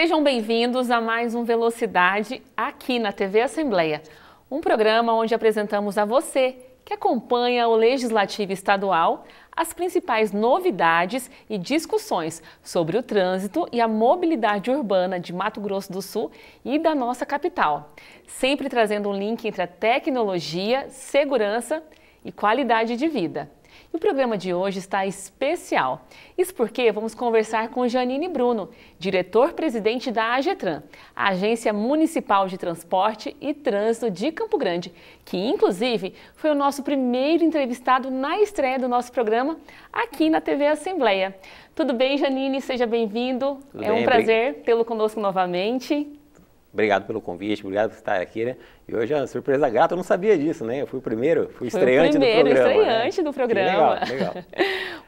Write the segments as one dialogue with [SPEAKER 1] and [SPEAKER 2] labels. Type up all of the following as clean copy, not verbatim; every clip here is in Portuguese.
[SPEAKER 1] Sejam bem-vindos a mais um Velocidade aqui na TV Assembleia, um programa onde apresentamos a você que acompanha o Legislativo Estadual as principais novidades e discussões sobre o trânsito e a mobilidade urbana de Mato Grosso do Sul e da nossa capital, sempre trazendo um link entre a tecnologia, segurança e qualidade de vida. E o programa de hoje está especial. Isso porque vamos conversar com Janine Bruno, diretor-presidente da AGETRAN, a Agência Municipal de Transporte e Trânsito de Campo Grande, que inclusive foi o nosso primeiro entrevistado na estreia do nosso programa aqui na TV Assembleia. Tudo bem, Janine? Seja bem-vindo. É um prazer tê-lo conosco novamente.
[SPEAKER 2] Obrigado pelo convite, obrigado por estar aqui, né? E hoje é uma surpresa grata, eu não sabia disso, né? Eu fui o primeiro, fui estreante do programa.
[SPEAKER 1] Estreante do programa.
[SPEAKER 2] Legal.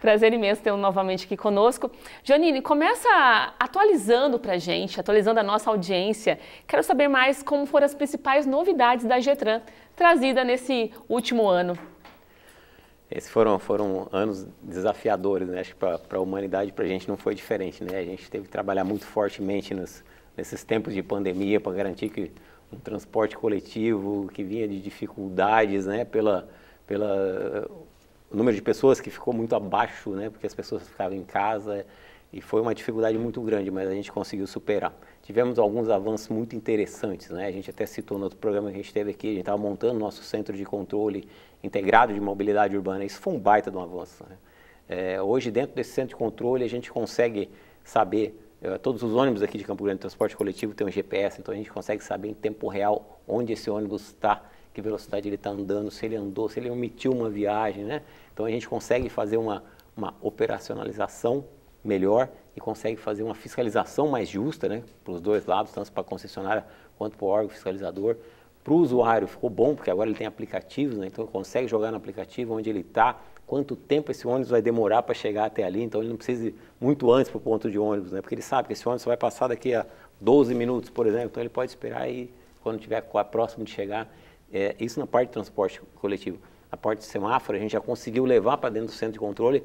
[SPEAKER 1] Prazer imenso tê-lo novamente aqui conosco. Janine, começa atualizando pra gente, atualizando a nossa audiência. Quero saber mais como foram as principais novidades da AGETRAN trazida nesse último ano.
[SPEAKER 2] Esses foram anos desafiadores, né? Acho que para a humanidade, para a gente não foi diferente, né? A gente teve que trabalhar muito fortemente nesses tempos de pandemia para garantir que um transporte coletivo que vinha de dificuldades, né, o número de pessoas que ficou muito abaixo, né, porque as pessoas ficavam em casa e foi uma dificuldade muito grande, mas a gente conseguiu superar. Tivemos alguns avanços muito interessantes, né, a gente até citou no outro programa que a gente teve aqui, a gente estava montando nosso centro de controle integrado de mobilidade urbana, isso foi um baita de um avanço, né? Hoje dentro desse centro de controle a gente consegue saber todos os ônibus aqui de Campo Grande, transporte coletivo, tem um GPS, então a gente consegue saber em tempo real onde esse ônibus está, que velocidade ele está andando, se ele andou, se ele omitiu uma viagem, né? Então a gente consegue fazer uma operacionalização melhor e consegue fazer uma fiscalização mais justa, né? Para os dois lados, tanto para a concessionária quanto para o órgão fiscalizador. Para o usuário ficou bom, porque agora ele tem aplicativos, né? Então ele consegue jogar no aplicativo onde ele está, quanto tempo esse ônibus vai demorar para chegar até ali, então ele não precisa ir muito antes para o ponto de ônibus, né? Porque ele sabe que esse ônibus vai passar daqui a 12 minutos, por exemplo, então ele pode esperar aí quando estiver próximo de chegar. Isso na parte de transporte coletivo. Na parte de semáforo, a gente já conseguiu levar para dentro do centro de controle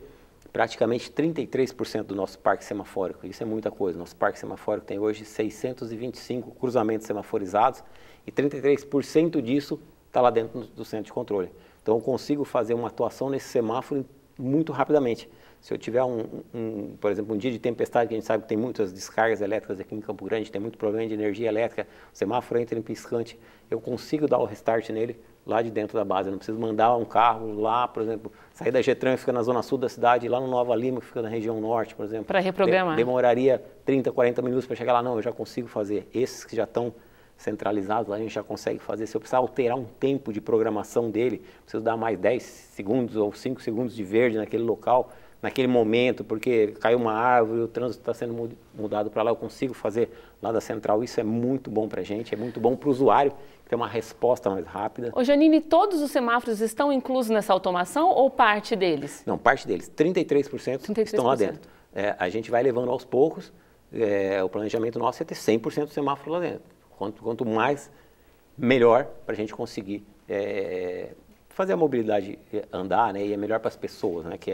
[SPEAKER 2] praticamente 33% do nosso parque semafórico. Isso é muita coisa. Nosso parque semafórico tem hoje 625 cruzamentos semaforizados e 33% disso está lá dentro do centro de controle. Então eu consigo fazer uma atuação nesse semáforo muito rapidamente. Se eu tiver por exemplo, um dia de tempestade, que a gente sabe que tem muitas descargas elétricas aqui em Campo Grande, tem muito problema de energia elétrica, o semáforo entra em piscante, eu consigo dar o restart nele lá de dentro da base. Eu não preciso mandar um carro lá, por exemplo, sair da AGETRAN que fica na zona sul da cidade, lá no Nova Lima, que fica na região norte, por exemplo.
[SPEAKER 1] Para reprogramar.
[SPEAKER 2] Demoraria 30, 40 minutos para chegar lá. Não, eu já consigo fazer. Esses que já estão centralizados, lá a gente já consegue fazer. Se eu precisar alterar um tempo de programação dele, preciso dar mais 10 segundos ou 5 segundos de verde naquele local, naquele momento, porque caiu uma árvore, o trânsito está sendo mudado para lá, eu consigo fazer lá da central. Isso é muito bom para a gente, é muito bom para o usuário, ter uma resposta mais rápida.
[SPEAKER 1] Ô Janine, todos os semáforos estão inclusos nessa automação ou parte deles?
[SPEAKER 2] Não, parte deles. 33% estão lá dentro. A gente vai levando aos poucos, o planejamento nosso é ter 100% do semáforo lá dentro. Quanto mais, melhor para a gente conseguir fazer a mobilidade andar, né? E é melhor para as pessoas, né? Que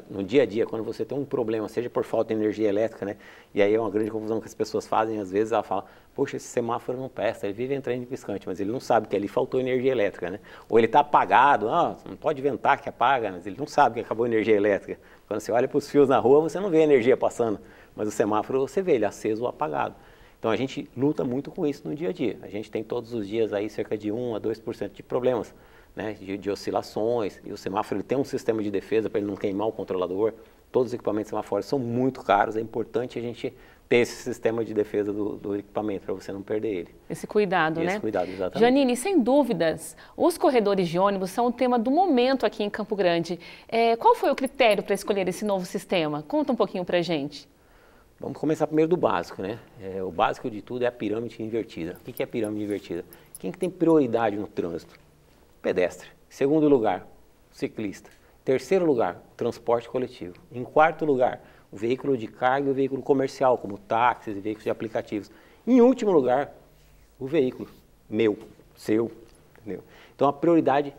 [SPEAKER 2] no dia a dia, quando você tem um problema, seja por falta de energia elétrica, né? E aí é uma grande confusão que as pessoas fazem, às vezes ela fala, poxa, esse semáforo não presta, ele vive entrando em piscante, mas ele não sabe que ali faltou energia elétrica, né? Ou ele está apagado, não pode ventar que apaga, mas ele não sabe que acabou a energia elétrica. Quando você olha para os fios na rua, você não vê a energia passando, mas o semáforo você vê ele aceso ou apagado. Então a gente luta muito com isso no dia a dia. A gente tem todos os dias aí cerca de 1 a 2% de problemas, né, de oscilações, e o semáforo ele tem um sistema de defesa para ele não queimar o controlador. Todos os equipamentos semafóricos são muito caros, é importante a gente ter esse sistema de defesa do equipamento para você não perder ele.
[SPEAKER 1] Esse cuidado, né?
[SPEAKER 2] Esse cuidado, exatamente.
[SPEAKER 1] Janine, sem dúvidas, os corredores de ônibus são o tema do momento aqui em Campo Grande. Qual foi o critério para escolher esse novo sistema? Conta um pouquinho para a gente.
[SPEAKER 2] Vamos começar primeiro do básico, né? O básico de tudo é a pirâmide invertida. O que é a pirâmide invertida? Quem que tem prioridade no trânsito? Pedestre. Segundo lugar, ciclista. Terceiro lugar, transporte coletivo. Em quarto lugar, o veículo de carga e o veículo comercial, como táxis e veículos de aplicativos. Em último lugar, o veículo meu, seu, entendeu? Então a prioridade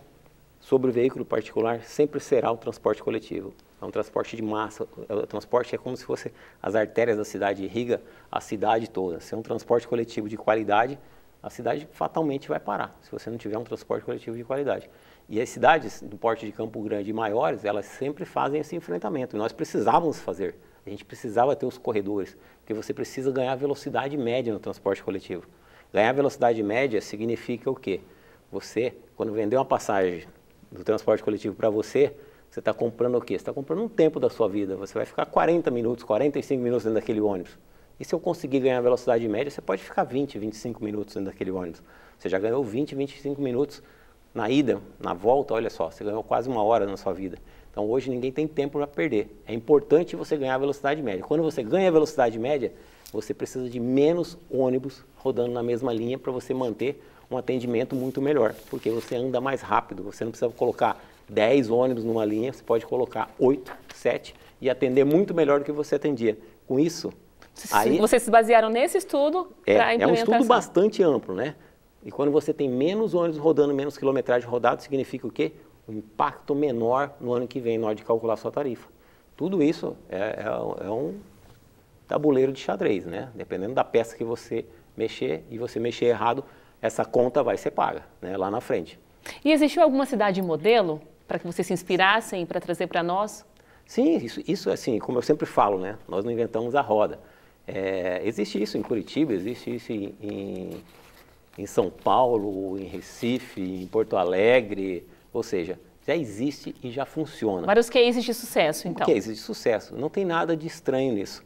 [SPEAKER 2] sobre o veículo particular sempre será o transporte coletivo. é um transporte de massa, o transporte é como se fosse as artérias da cidade, irriga a cidade toda. Se é um transporte coletivo de qualidade, a cidade fatalmente vai parar, se você não tiver um transporte coletivo de qualidade. E as cidades do porte de Campo Grande e maiores, elas sempre fazem esse enfrentamento, e nós precisávamos fazer. A gente precisava ter os corredores, porque você precisa ganhar velocidade média no transporte coletivo. Ganhar velocidade média significa o quê? Você, quando vender uma passagem do transporte coletivo para você está comprando o quê? Você está comprando um tempo da sua vida. Você vai ficar 40 minutos, 45 minutos dentro daquele ônibus. E se eu conseguir ganhar velocidade média, você pode ficar 20, 25 minutos dentro daquele ônibus. Você já ganhou 20, 25 minutos na ida, na volta, olha só, você ganhou quase 1 hora na sua vida. Então hoje ninguém tem tempo para perder. É importante você ganhar a velocidade média. Quando você ganha a velocidade média, você precisa de menos ônibus rodando na mesma linha para você manter um atendimento muito melhor, porque você anda mais rápido, você não precisa colocar 10 ônibus numa linha, você pode colocar 8, 7 e atender muito melhor do que você atendia. Com isso, aí...
[SPEAKER 1] Vocês se basearam nesse estudo para a implementação?
[SPEAKER 2] É um estudo bastante amplo, né? E quando você tem menos ônibus rodando, menos quilometragem rodado, significa o quê? Um impacto menor no ano que vem, na hora de calcular sua tarifa. Tudo isso é um tabuleiro de xadrez, né? Dependendo da peça que você mexer e você mexer errado, essa conta vai ser paga, né, lá na frente.
[SPEAKER 1] E existiu alguma cidade modelo para que vocês se inspirassem para trazer para nós?
[SPEAKER 2] Sim, isso assim, como eu sempre falo, né, nós não inventamos a roda. Existe isso em Curitiba, existe isso em São Paulo, em Recife, em Porto Alegre, ou seja, já existe e já funciona.
[SPEAKER 1] Vários cases de sucesso, então.
[SPEAKER 2] Cases de sucesso, não tem nada de estranho nisso.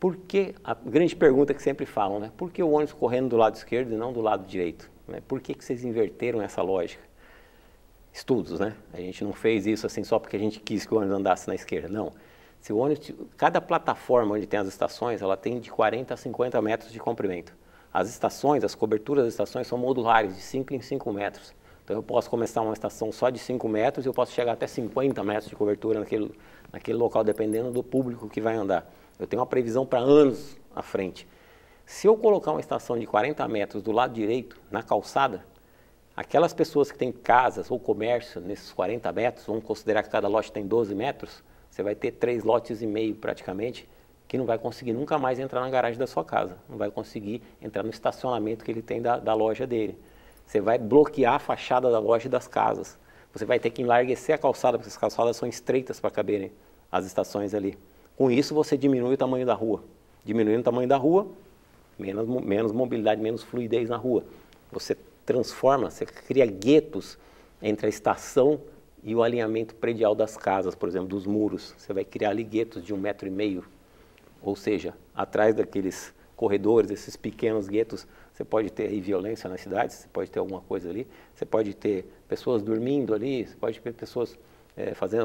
[SPEAKER 2] Por que, a grande pergunta que sempre falam, né? Por que o ônibus correndo do lado esquerdo e não do lado direito? Né? Por que vocês inverteram essa lógica? Estudos, né? A gente não fez isso assim só porque a gente quis que o ônibus andasse na esquerda, não. Se o ônibus, cada plataforma onde tem as estações, ela tem de 40 a 50 metros de comprimento. As estações, as coberturas das estações são modulares, de 5 em 5 metros. Então eu posso começar uma estação só de 5 metros e eu posso chegar até 50 metros de cobertura naquele local, dependendo do público que vai andar. Eu tenho uma previsão para anos à frente. Se eu colocar uma estação de 40 metros do lado direito, na calçada, aquelas pessoas que têm casas ou comércio nesses 40 metros, vamos considerar que cada lote tem 12 metros, você vai ter 3 lotes e meio praticamente, que não vai conseguir nunca mais entrar na garagem da sua casa, não vai conseguir entrar no estacionamento que ele tem da loja dele. Você vai bloquear a fachada da loja e das casas. Você vai ter que enlarguecer a calçada, porque as calçadas são estreitas para caberem as estações ali. Com isso, você diminui o tamanho da rua. Diminuindo o tamanho da rua, menos mobilidade, menos fluidez na rua. Você transforma, você cria guetos entre a estação e o alinhamento predial das casas, por exemplo, dos muros. Você vai criar ali guetos de 1,5 metro. Ou seja, atrás daqueles corredores, esses pequenos guetos, você pode ter aí violência nas cidades, você pode ter alguma coisa ali, você pode ter pessoas dormindo ali, você pode ter pessoas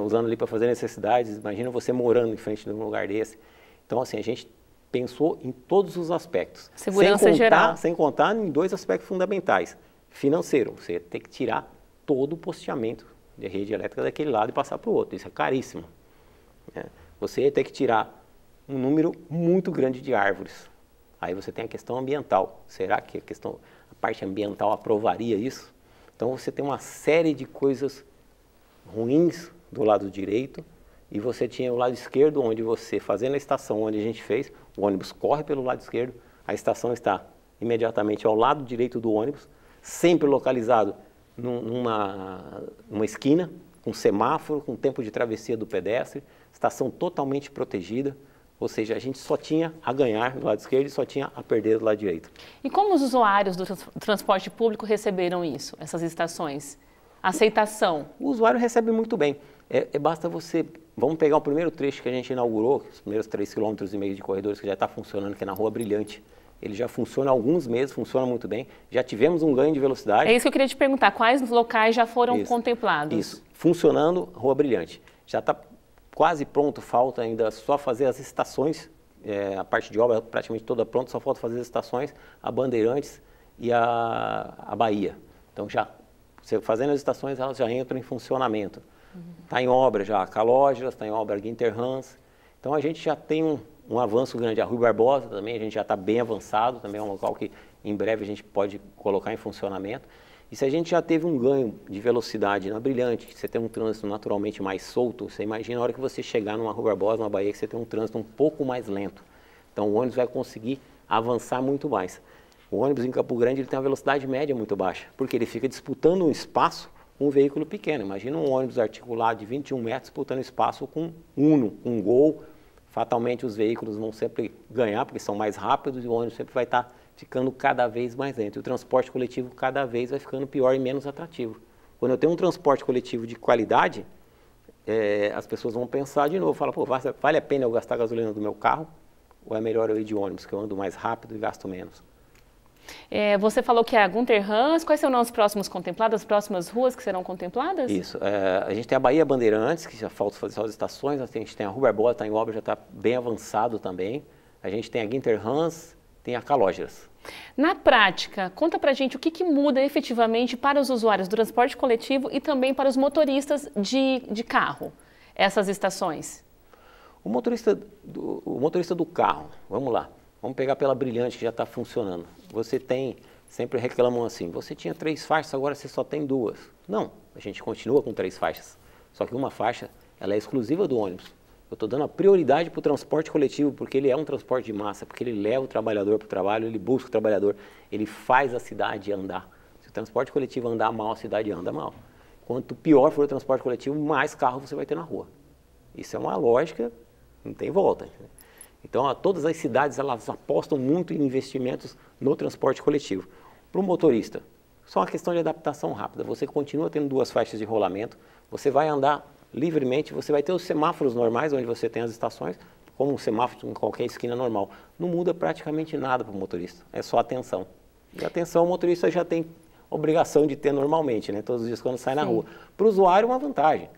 [SPEAKER 2] usando ali para fazer necessidades. Imagina você morando em frente de um lugar desse. Então, assim, a gente pensou em todos os aspectos.
[SPEAKER 1] Segurança geral.
[SPEAKER 2] Sem contar em 2 aspectos fundamentais. Financeiro, você tem que tirar todo o posteamento de rede elétrica daquele lado e passar para o outro. Isso é caríssimo. Você ia ter que tirar um número muito grande de árvores. Aí você tem a questão ambiental. Será que a parte ambiental aprovaria isso? Então você tem uma série de coisas ruins do lado direito e você tinha o lado esquerdo, onde você, fazendo a estação onde a gente fez, o ônibus corre pelo lado esquerdo, a estação está imediatamente ao lado direito do ônibus, sempre localizado numa esquina, com semáforo, com tempo de travessia do pedestre, estação totalmente protegida. Ou seja, a gente só tinha a ganhar do lado esquerdo e só tinha a perder do lado direito.
[SPEAKER 1] E como os usuários do transporte público receberam isso, essas estações? Aceitação?
[SPEAKER 2] O usuário recebe muito bem. Basta você... Vamos pegar o primeiro trecho que a gente inaugurou, os primeiros 3,5 km de corredores que já está funcionando, que é na Rua Brilhante. Ele já funciona há alguns meses, funciona muito bem. Já tivemos um ganho de velocidade.
[SPEAKER 1] É isso que eu queria te perguntar. Quais locais já foram contemplados?
[SPEAKER 2] Isso. Funcionando, Rua Brilhante. Já está quase pronto, falta ainda só fazer as estações, a parte de obra praticamente toda pronta, só falta fazer as estações, a Bandeirantes e a Bahia. Então, já você fazendo as estações, elas já entram em funcionamento. Está em obra já a Calógeras, está em obra a Guinterrans. Então, a gente já tem um avanço grande. A Rui Barbosa também, a gente já está bem avançado, também é um local que em breve a gente pode colocar em funcionamento. E se a gente já teve um ganho de velocidade na Brilhante, que você tem um trânsito naturalmente mais solto, você imagina a hora que você chegar numa Rua Barbosa, numa Bahia, que você tem um trânsito um pouco mais lento. Então o ônibus vai conseguir avançar muito mais. O ônibus em Campo Grande ele tem uma velocidade média muito baixa, porque ele fica disputando um espaço com um veículo pequeno. Imagina um ônibus articulado de 21 metros disputando espaço com Uno, com Gol. Fatalmente os veículos vão sempre ganhar, porque são mais rápidos e o ônibus sempre vai estar ficando cada vez mais lento. E o transporte coletivo cada vez vai ficando pior e menos atrativo. Quando eu tenho um transporte coletivo de qualidade, as pessoas vão pensar de novo, falam, pô, vale a pena eu gastar a gasolina do meu carro? Ou é melhor eu ir de ônibus, que eu ando mais rápido e gasto menos?
[SPEAKER 1] Você falou que é a Gunter Hans, quais serão os próximos contemplados, as próximas ruas que serão contempladas?
[SPEAKER 2] Isso, a gente tem a Bahia Bandeirantes, que já falta fazer só as estações, a gente tem a Rua Barbosa, está em obra, já está bem avançado também, a gente tem a Gunter Hans, tem a Calógeras.
[SPEAKER 1] Na prática, conta pra gente o que muda efetivamente para os usuários do transporte coletivo e também para os motoristas de carro, essas estações.
[SPEAKER 2] O motorista do carro, vamos lá, vamos pegar pela Brilhante que já está funcionando. Você tem, sempre reclamam assim, você tinha 3 faixas, agora você só tem 2. Não, a gente continua com 3 faixas, só que uma faixa ela é exclusiva do ônibus. Eu estou dando a prioridade para o transporte coletivo, porque ele é um transporte de massa, porque ele leva o trabalhador para o trabalho, ele busca o trabalhador, ele faz a cidade andar. Se o transporte coletivo andar mal, a cidade anda mal. Quanto pior for o transporte coletivo, mais carro você vai ter na rua. Isso é uma lógica, não tem volta. Então, todas as cidades elas apostam muito em investimentos no transporte coletivo. Para o motorista, só uma questão de adaptação rápida. Você continua tendo 2 faixas de rolamento, você vai andar livremente, você vai ter os semáforos normais, onde você tem as estações, como um semáforo em qualquer esquina normal. Não muda praticamente nada para o motorista, é só atenção. E atenção o motorista já tem obrigação de ter normalmente, né? Todos os dias quando sai na rua. Para o usuário, uma vantagem.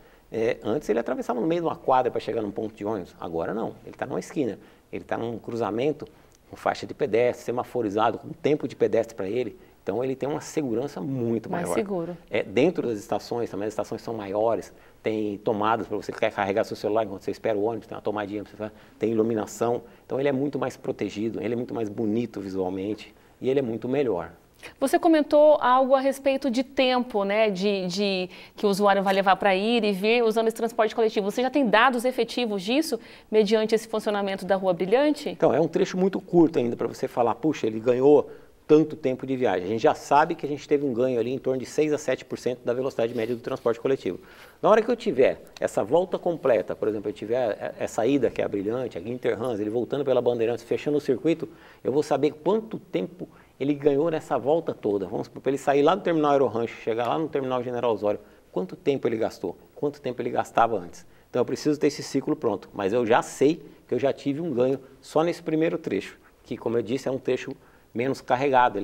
[SPEAKER 2] Antes ele atravessava no meio de uma quadra para chegar num ponto de ônibus, agora não, ele está numa esquina, ele está num cruzamento com faixa de pedestre, semaforizado, com tempo de pedestre para ele, então ele tem uma segurança muito maior.
[SPEAKER 1] Mais seguro.
[SPEAKER 2] Dentro das estações, também as estações são maiores, tem tomadas para você que quer carregar seu celular enquanto você espera o ônibus, tem uma tomadinha para você, tem iluminação, então ele é muito mais protegido, ele é muito mais bonito visualmente e ele é muito melhor.
[SPEAKER 1] Você comentou algo a respeito de tempo, né, que o usuário vai levar para ir e vir usando esse transporte coletivo. Você já tem dados efetivos disso, mediante esse funcionamento da Rua Brilhante?
[SPEAKER 2] Então, é um trecho muito curto ainda para você falar, puxa, ele ganhou tanto tempo de viagem. A gente já sabe que a gente teve um ganho ali em torno de 6 a 7% da velocidade média do transporte coletivo. Na hora que eu tiver essa volta completa, por exemplo, eu tiver essa ida que é a Brilhante, a Gunter Hans, ele voltando pela Bandeirantes, fechando o circuito, eu vou saber quanto tempo ele ganhou nessa volta toda. Vamos supor, para ele sair lá do terminal Aerorancho, chegar lá no terminal General Osório, quanto tempo ele gastou? Quanto tempo ele gastava antes? Então eu preciso ter esse ciclo pronto, mas eu já sei que eu já tive um ganho só nesse primeiro trecho, que como eu disse é um trecho menos carregado,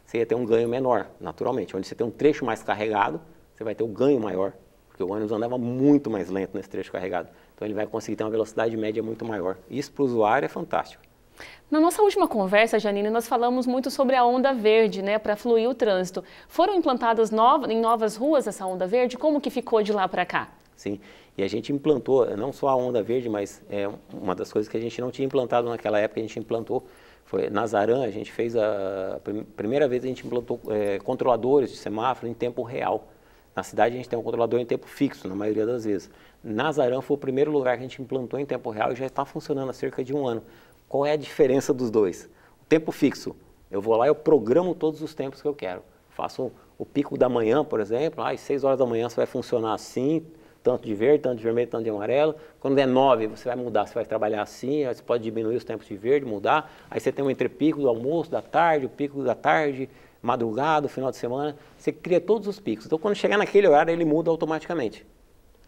[SPEAKER 2] você ia ter um ganho menor, naturalmente. Onde você tem um trecho mais carregado, você vai ter um ganho maior, porque o ônibus andava muito mais lento nesse trecho carregado. Então ele vai conseguir ter uma velocidade média muito maior. Isso para o usuário é fantástico.
[SPEAKER 1] Na nossa última conversa, Janine, nós falamos muito sobre a onda verde, né, para fluir o trânsito. Foram implantadas em novas ruas essa onda verde? Como que ficou de lá para cá?
[SPEAKER 2] Sim, e a gente implantou, não só a onda verde, mas uma das coisas que a gente não tinha implantado naquela época, a gente implantou, foi na Zaran, a gente fez primeira vez a gente implantou controladores de semáforo em tempo real. Na cidade a gente tem um controlador em tempo fixo, na maioria das vezes. Na Zaran foi o primeiro lugar que a gente implantou em tempo real e já está funcionando há cerca de 1 ano. Qual é a diferença dos dois? O tempo fixo, eu vou lá e eu programo todos os tempos que eu quero. Faço o pico da manhã, por exemplo, às 6 horas da manhã você vai funcionar assim, tanto de verde, tanto de vermelho, tanto de amarelo. Quando der 9, você vai mudar, você vai trabalhar assim, aí você pode diminuir os tempos de verde, mudar. Aí você tem um entrepico do almoço, da tarde, o pico da tarde, madrugada, final de semana. Você cria todos os picos. Então, quando chegar naquele horário, ele muda automaticamente.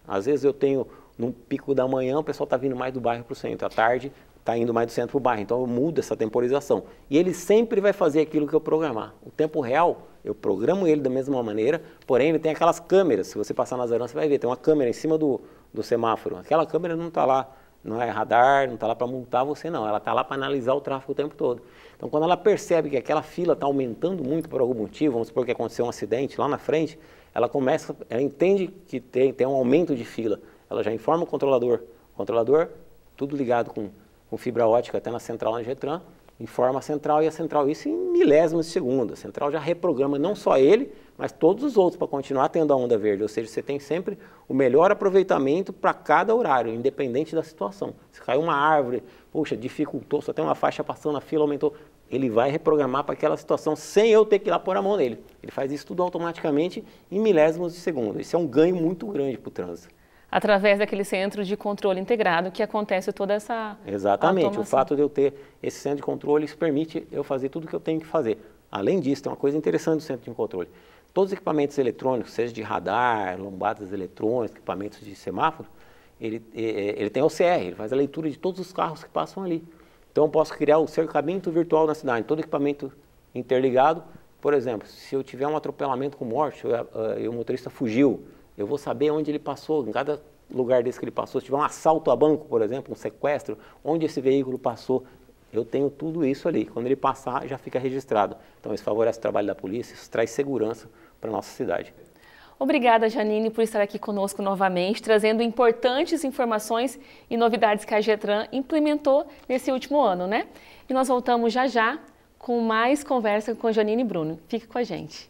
[SPEAKER 2] Às vezes eu tenho, no pico da manhã, o pessoal está vindo mais do bairro para o centro. À tarde, está indo mais do centro para o bairro. Então, eu mudo essa temporização. E ele sempre vai fazer aquilo que eu programar. O tempo real, eu programo ele da mesma maneira, porém, ele tem aquelas câmeras. Se você passar na Zaran, você vai ver, tem uma câmera em cima do semáforo. Aquela câmera não está lá, não é radar, não está lá para multar você, não. Ela está lá para analisar o tráfego o tempo todo. Então, quando ela percebe que aquela fila está aumentando muito por algum motivo, vamos supor que aconteceu um acidente lá na frente, ela entende que tem um aumento de fila. Ela já informa o controlador. O controlador, tudo ligado com fibra ótica até na central na Getran, informa a central e a central, isso em milésimos de segundo. A central já reprograma não só ele, mas todos os outros para continuar tendo a onda verde. Ou seja, você tem sempre o melhor aproveitamento para cada horário, independente da situação. Se caiu uma árvore, puxa, dificultou, só tem uma faixa passando, a fila aumentou, ele vai reprogramar para aquela situação sem eu ter que ir lá pôr a mão nele. Ele faz isso tudo automaticamente em milésimos de segundo. Isso é um ganho muito grande para o trânsito.
[SPEAKER 1] Através daquele centro de controle integrado que acontece toda essa
[SPEAKER 2] Exatamente.
[SPEAKER 1] automação.
[SPEAKER 2] O fato de eu ter esse centro de controle, isso permite eu fazer tudo o que eu tenho que fazer. Além disso, tem uma coisa interessante do centro de controle. Todos os equipamentos eletrônicos, seja de radar, lombadas eletrônicas, equipamentos de semáforo, ele tem OCR, ele faz a leitura de todos os carros que passam ali. Então eu posso criar o cercamento virtual na cidade, todo equipamento interligado. Por exemplo, se eu tiver um atropelamento com morte e o motorista fugiu, eu vou saber onde ele passou, em cada lugar desse que ele passou. Se tiver um assalto a banco, por exemplo, um sequestro, onde esse veículo passou, eu tenho tudo isso ali. Quando ele passar, já fica registrado. Então isso favorece o trabalho da polícia, isso traz segurança para a nossa cidade.
[SPEAKER 1] Obrigada, Janine, por estar aqui conosco novamente, trazendo importantes informações e novidades que a Getran implementou nesse último ano, né? E nós voltamos já já com mais conversa com Janine e Bruno. Fique com a gente.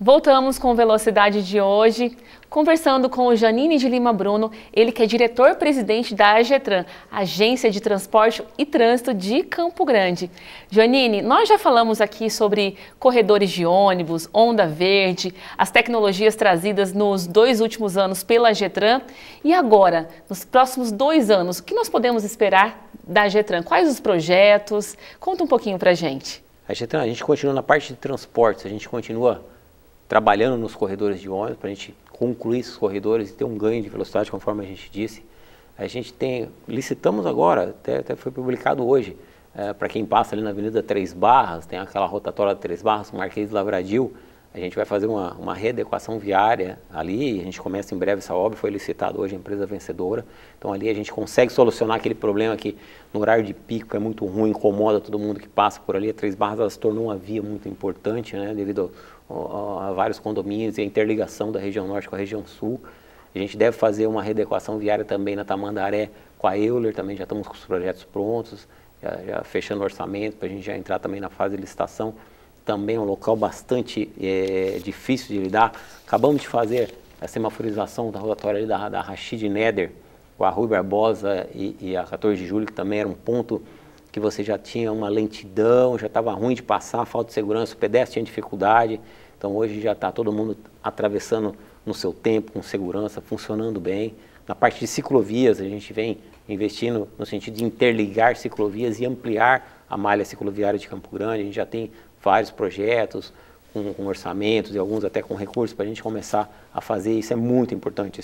[SPEAKER 1] Voltamos com o Velocidade de hoje, conversando com o Janine de Lima Bruno, ele que é diretor-presidente da AGETRAN, Agência de Transporte e Trânsito de Campo Grande. Janine, nós já falamos aqui sobre corredores de ônibus, onda verde, as tecnologias trazidas nos 2 últimos anos pela AGETRAN. E agora, nos próximos 2 anos, o que nós podemos esperar da AGETRAN? Quais os projetos? Conta um pouquinho pra gente.
[SPEAKER 2] A gente continua na parte de transportes, a gente continua trabalhando nos corredores de ônibus para a gente concluir esses corredores e ter um ganho de velocidade, conforme a gente disse. A gente licitamos agora, até foi publicado hoje, para quem passa ali na Avenida Três Barras, tem aquela rotatória de Três Barras, Marquês de Lavradio, a gente vai fazer uma readequação viária ali, a gente começa em breve essa obra, foi licitado hoje a empresa vencedora. Então ali a gente consegue solucionar aquele problema que no horário de pico é muito ruim, incomoda todo mundo que passa por ali. A Três Barras ela se tornou uma via muito importante, né, devido a vários condomínios e a interligação da região norte com a região sul. A gente deve fazer uma readequação viária também na Tamandaré com a Euler, também já estamos com os projetos prontos, já fechando o orçamento para a gente já entrar também na fase de licitação. Também é um local bastante difícil de lidar. Acabamos de fazer a semaforização da rotatória ali da Rashid Neder, com a Rui Barbosa e a 14 de julho, que também era um ponto que você já tinha uma lentidão, já estava ruim de passar, falta de segurança, o pedestre tinha dificuldade. Então hoje já está todo mundo atravessando no seu tempo, com segurança, funcionando bem. Na parte de ciclovias, a gente vem investindo no sentido de interligar ciclovias e ampliar a malha cicloviária de Campo Grande. A gente já tem vários projetos com orçamentos e alguns até com recursos para a gente começar a fazer. Isso é muito importante.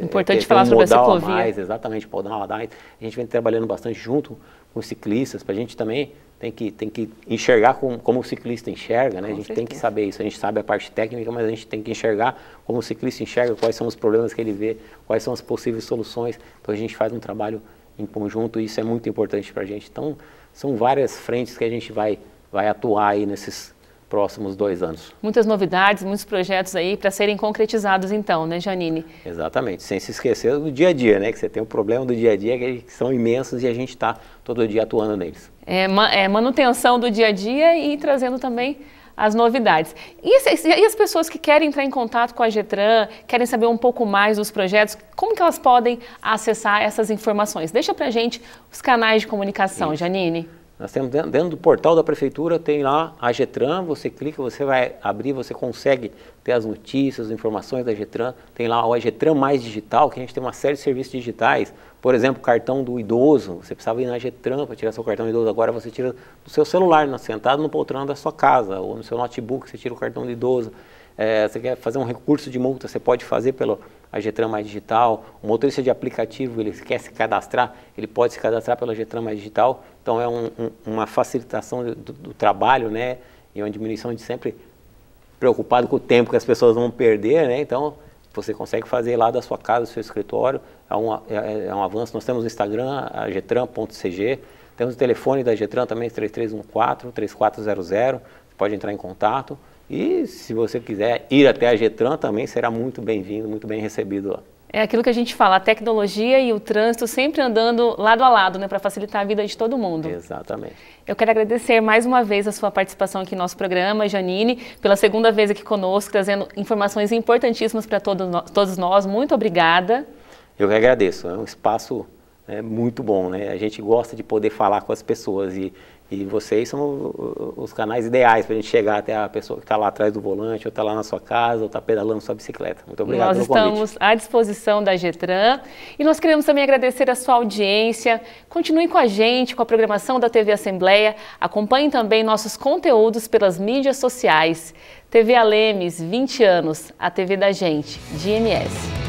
[SPEAKER 1] Importante falar sobre a ciclovia.
[SPEAKER 2] Mais, exatamente, podal a mais. A gente vem trabalhando bastante junto com os ciclistas, para a gente também tem que enxergar como o ciclista enxerga, né? A gente tem que saber isso. A gente sabe a parte técnica, mas a gente tem que enxergar como o ciclista enxerga, quais são os problemas que ele vê, quais são as possíveis soluções. Então a gente faz um trabalho em conjunto e isso é muito importante para a gente. Então são várias frentes que a gente vai atuar aí nesses próximos 2 anos.
[SPEAKER 1] Muitas novidades, muitos projetos aí para serem concretizados então, né, Janine?
[SPEAKER 2] Exatamente, sem se esquecer do dia a dia, né, que você tem o problema do dia a dia que são imensos e a gente está todo dia atuando neles.
[SPEAKER 1] Manutenção do dia a dia e trazendo também as novidades. E as pessoas que querem entrar em contato com a Getran, querem saber um pouco mais dos projetos, como que elas podem acessar essas informações? Deixa pra gente os canais de comunicação, isso. Janine.
[SPEAKER 2] Nós temos dentro do portal da prefeitura, tem lá a Getran, você clica, você vai abrir, você consegue ter as notícias, as informações da Getran. Tem lá o Getran Mais Digital, que a gente tem uma série de serviços digitais. Por exemplo, cartão do idoso, você precisava ir na Getran para tirar seu cartão do idoso, agora você tira do seu celular, sentado no poltrão da sua casa, ou no seu notebook, você tira o cartão do idoso. Você quer fazer um recurso de multa, você pode fazer pelo Getran Mais Digital. O motorista de aplicativo, ele quer se cadastrar, ele pode se cadastrar pela Getran Mais Digital. Então é uma facilitação do trabalho, né? E uma diminuição de sempre preocupado com o tempo que as pessoas vão perder, né? Então você consegue fazer lá da sua casa, do seu escritório. É um avanço. Nós temos o Instagram, a getran.cg. Temos o telefone da Getran também, 3314-3400. Você pode entrar em contato. E se você quiser ir até a Getran também será muito bem-vindo, muito bem recebido lá.
[SPEAKER 1] É aquilo que a gente fala, a tecnologia e o trânsito sempre andando lado a lado, né, para facilitar a vida de todo mundo.
[SPEAKER 2] Exatamente.
[SPEAKER 1] Eu quero agradecer mais uma vez a sua participação aqui no nosso programa, Janine, pela segunda vez aqui conosco, trazendo informações importantíssimas para todos nós. Muito obrigada.
[SPEAKER 2] Eu que agradeço, é um espaço muito bom, né? A gente gosta de poder falar com as pessoas e vocês são os canais ideais para a gente chegar até a pessoa que está lá atrás do volante, ou está lá na sua casa, ou está pedalando sua bicicleta. Muito obrigado pelo convite.
[SPEAKER 1] Nós estamos à disposição da Getran e nós queremos também agradecer a sua audiência. Continue com a gente, com a programação da TV Assembleia. Acompanhe também nossos conteúdos pelas mídias sociais. TV Alemes, 20 anos, a TV da gente, de MS.